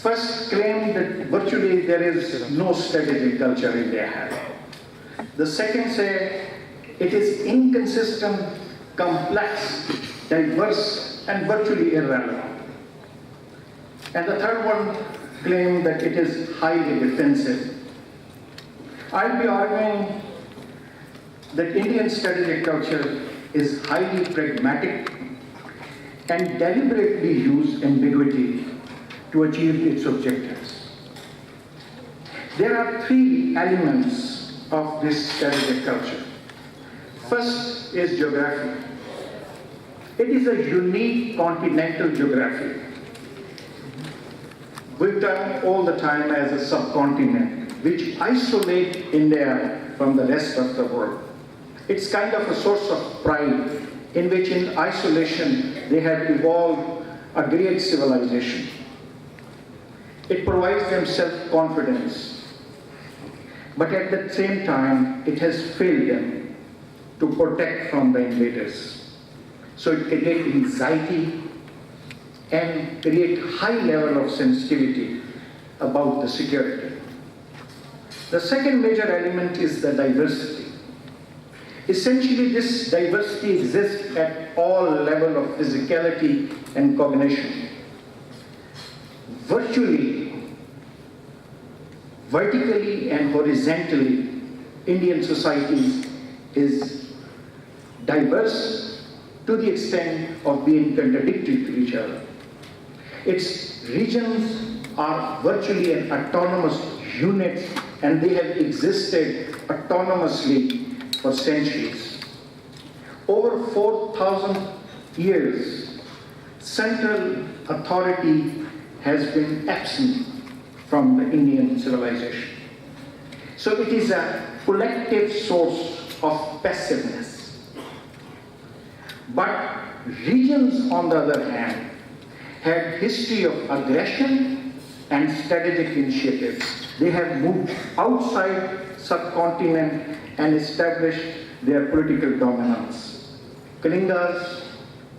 first claimed that virtually there is no strategic culture India has. The second said it is inconsistent, complex, diverse, and virtually irrelevant. And the third one claimed that it is highly defensive. I'll be arguing that Indian strategic culture is highly pragmatic and deliberately use ambiguity to achieve its objectives. There are three elements of this strategic culture. First is geography. It is a unique continental geography. We term all the time as a subcontinent, which isolates India from the rest of the world. It's kind of a source of pride in which in isolation they have evolved a great civilization. It provides them self-confidence, but at the same time it has failed them to protect from the invaders. So it creates anxiety and create high level of sensitivity about the security. The second major element is the diversity. Essentially, this diversity exists at all levels of physicality and cognition. Virtually, vertically and horizontally, Indian society is diverse to the extent of being contradictory to each other. Its regions are virtually an autonomous unit, and they have existed autonomously for centuries. Over 4,000 years, central authority has been absent from the Indian civilization. So it is a collective source of passiveness. But regions, on the other hand, had history of aggression and strategic initiatives. They have moved outside subcontinent and established their political dominance. Kalingas,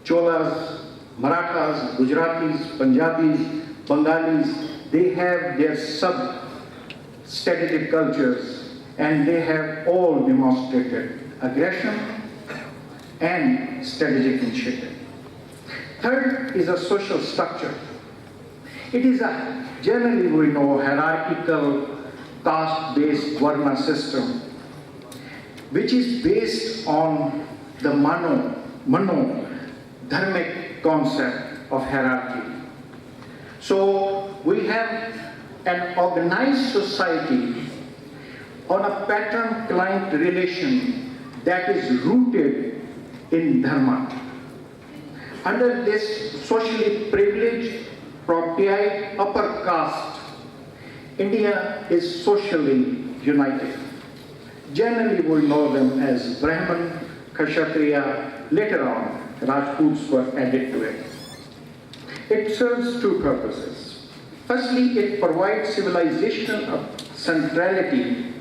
Cholas, Marathas, Gujaratis, Punjabis, Bengalis, they have their sub-strategic cultures, and they have all demonstrated aggression and strategic initiative. Third is a social structure. It is a, generally we know, hierarchical, caste-based Varna system, which is based on the mano-dharmic concept of hierarchy. So we have an organized society on a pattern-client relation that is rooted in dharma. Under this socially privileged, propertied upper caste, India is socially united. Generally, we know them as Brahman, Kshatriya. Later on, Rajputs were added to it. It serves two purposes. Firstly, it provides civilizational centrality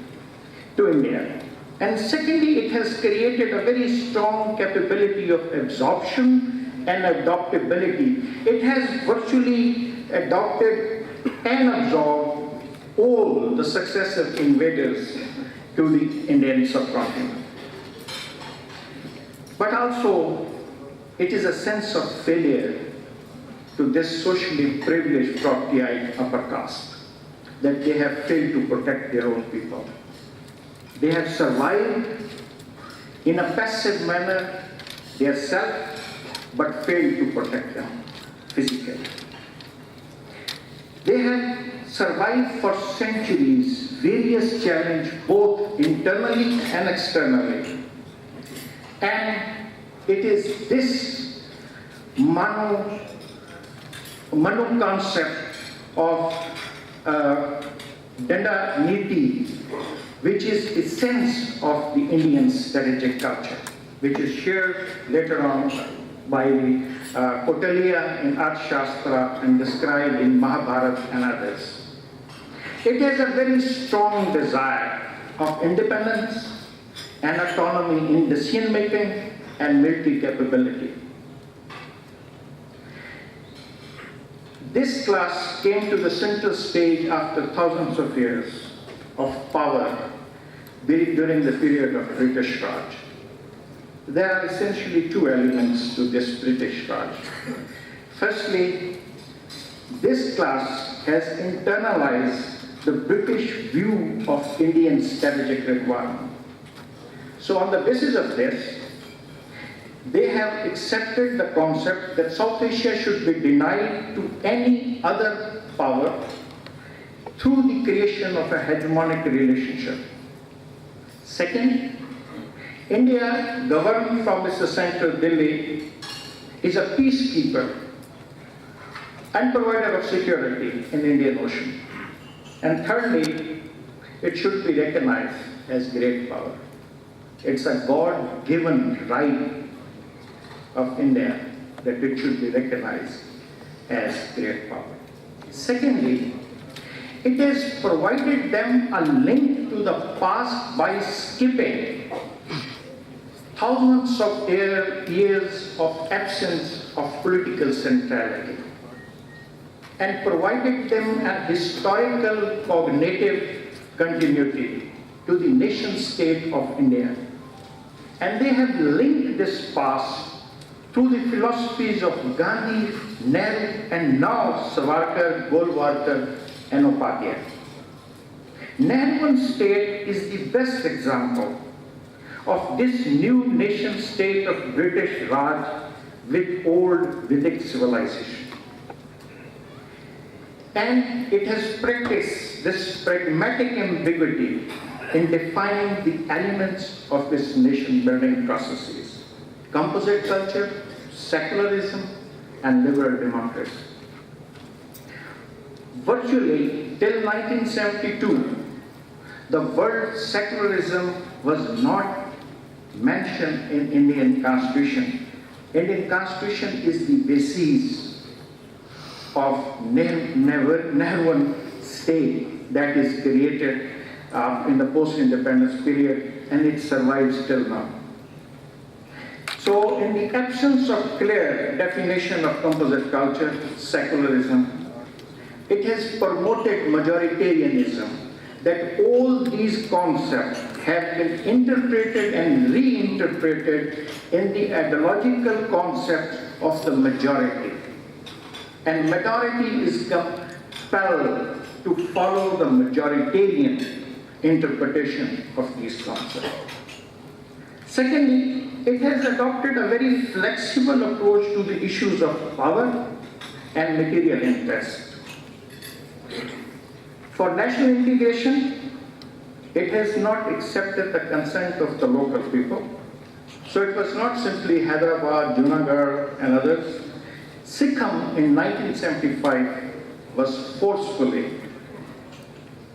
to India. And secondly, it has created a very strong capability of absorption and adaptability. It has virtually adopted and absorbed all the successive invaders to the Indian subcontinent. But also, it is a sense of failure to this socially privileged propertied upper caste, that they have failed to protect their own people. They have survived in a passive manner themselves, but failed to protect them physically. They have survived for centuries various challenges, both internally and externally. And it is this manu concept of Danda Niti, which is the sense of the Indian strategic culture, which is shared later on by the Kautilya in Arthashastra and described in Mahabharata and others. It has a very strong desire of independence and autonomy in decision making and military capability. This class came to the center stage after thousands of years of power during the period of British Raj. There are essentially two elements to this British Raj. Firstly, this class has internalized the British view of Indian strategic requirement. So on the basis of this, they have accepted the concept that South Asia should be denied to any other power through the creation of a hegemonic relationship. Second, India, governed from its central Delhi, is a peacekeeper and provider of security in the Indian Ocean. And thirdly, it should be recognized as great power. It's a God-given right of India that it should be recognized as great power. Secondly, it has provided them a link to the past by skipping thousands of years of absence of political centrality and provided them a historical cognitive continuity to the nation-state of India. And they have linked this past through the philosophies of Gandhi, Nehru, and now Savarkar, Golwalkar, and Upadhyay. Nehruan state is the best example of this new nation-state of British Raj with old Vedic civilization. And it has practiced this pragmatic ambiguity in defining the elements of this nation-building processes: composite culture, secularism, and liberal democracy. Virtually till 1972, the word secularism was not mentioned in Indian Constitution. Indian Constitution is the basis of Nehruan state that is created in the post-independence period, and it survives till now. So in the absence of clear definition of composite culture, secularism, it has promoted majoritarianism, that all these concepts have been interpreted and reinterpreted in the ideological concept of the majority. And majority is compelled to follow the majoritarian interpretation of these concepts. Secondly, it has adopted a very flexible approach to the issues of power and material interest. For national integration, it has not accepted the consent of the local people. So it was not simply Hyderabad, Junagadh, and others. Sikkim in 1975 was forcefully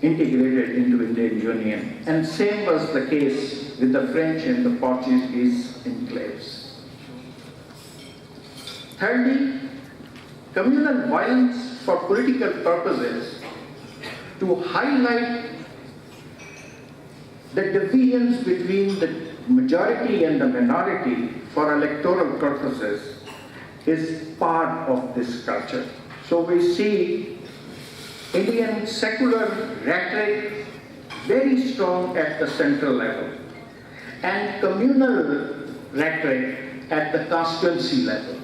integrated into Indian Union, and same was the case with the French and the Portuguese enclaves. Thirdly, communal violence for political purposes to highlight the divisions between the majority and the minority for electoral purposes is part of this culture. So we see Indian secular rhetoric very strong at the central level, and communal rhetoric at the constituency level.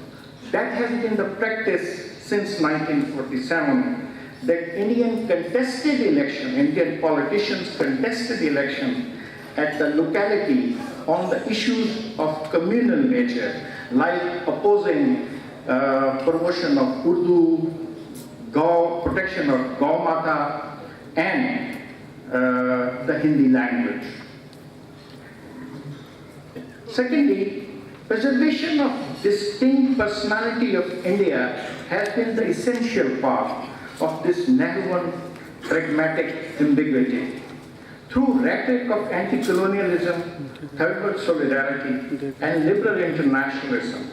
That has been the practice since 1947, that Indian politicians contested election at the locality on the issues of communal nature, like opposing promotion of Urdu, protection of Gau Mata, and the Hindi language. Secondly, preservation of distinct personality of India has been the essential part of this Nehruan pragmatic ambiguity. Through rhetoric of anti-colonialism, third world solidarity, and liberal internationalism,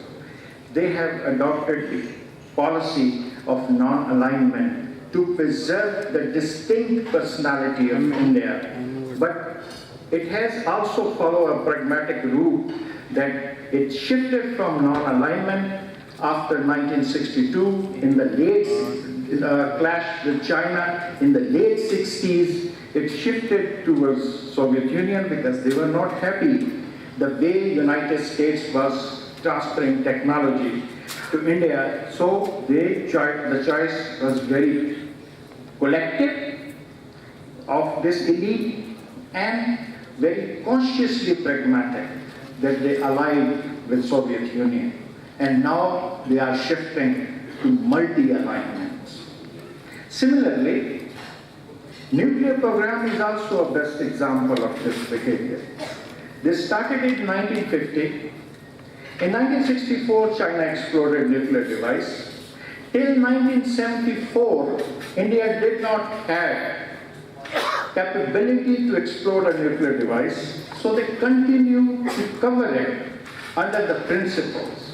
they have adopted the policy of non-alignment to preserve the distinct personality of India. But it has also followed a pragmatic route that it shifted from non-alignment after 1962 in the late clashed with China in the late 60s. It shifted towards Soviet Union because they were not happy the way United States was transferring technology to India. So the choice was very collective of this elite and very consciously pragmatic that they allied with Soviet Union. And now they are shifting to multi-alignments. Similarly, nuclear program is also a best example of this behavior. This started in 1950. In 1964, China exploded nuclear device. Till 1974, India did not have capability to explode a nuclear device, so they continue to cover it under the principles.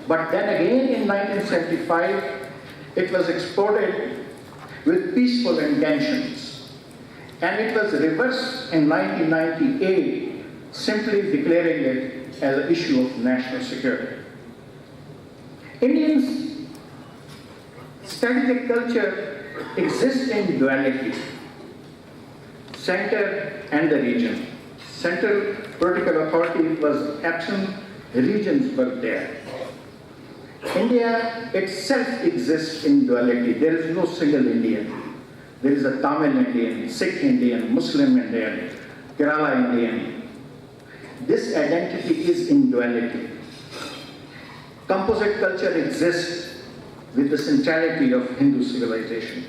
But then again in 1975, it was exploded with peaceful intentions. And it was reversed in 1998, simply declaring it as an issue of national security. Indians' strategic culture exists in duality, center and the region. Central political authority was absent, regions were there. India itself exists in duality. There is no single Indian. There is a Tamil Indian, Sikh Indian, Muslim Indian, Kerala Indian. This identity is in duality. Composite culture exists with the centrality of Hindu civilization.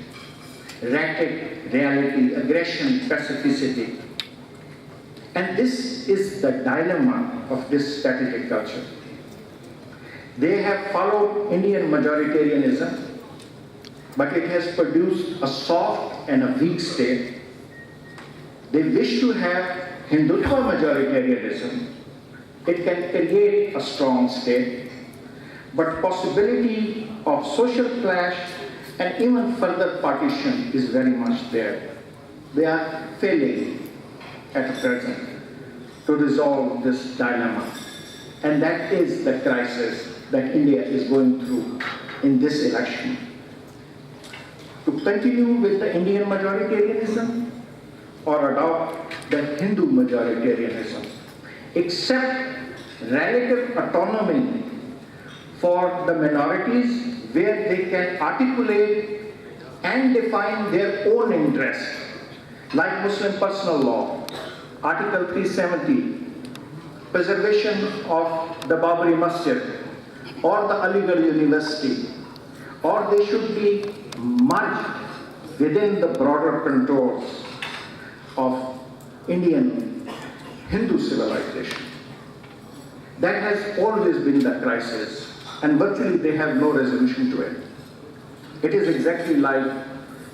Erratic reality, aggression, specificity. And this is the dilemma of this strategic culture. They have followed Indian majoritarianism, but it has produced a soft and a weak state. They wish to have Hindutva majoritarianism. It can create a strong state, but possibility of social clash and even further partition is very much there. They are failing at present to resolve this dilemma. And that is the crisis that India is going through in this election. To continue with the Indian majoritarianism or adopt the Hindu majoritarianism, accept relative autonomy for the minorities where they can articulate and define their own interests, like Muslim personal law, Article 370, preservation of the Babri Masjid, or the Aligarh University, or they should be merged within the broader contours of Indian Hindu civilization. That has always been the crisis, and virtually they have no resolution to it. It is exactly like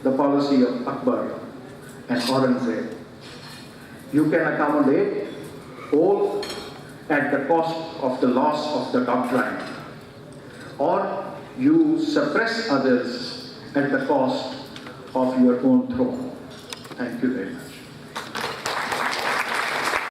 the policy of Akbar and Aurangzeb. You can accommodate all at the cost of the loss of the doctrine, or you suppress others at the cost of your own throne. Thank you very much.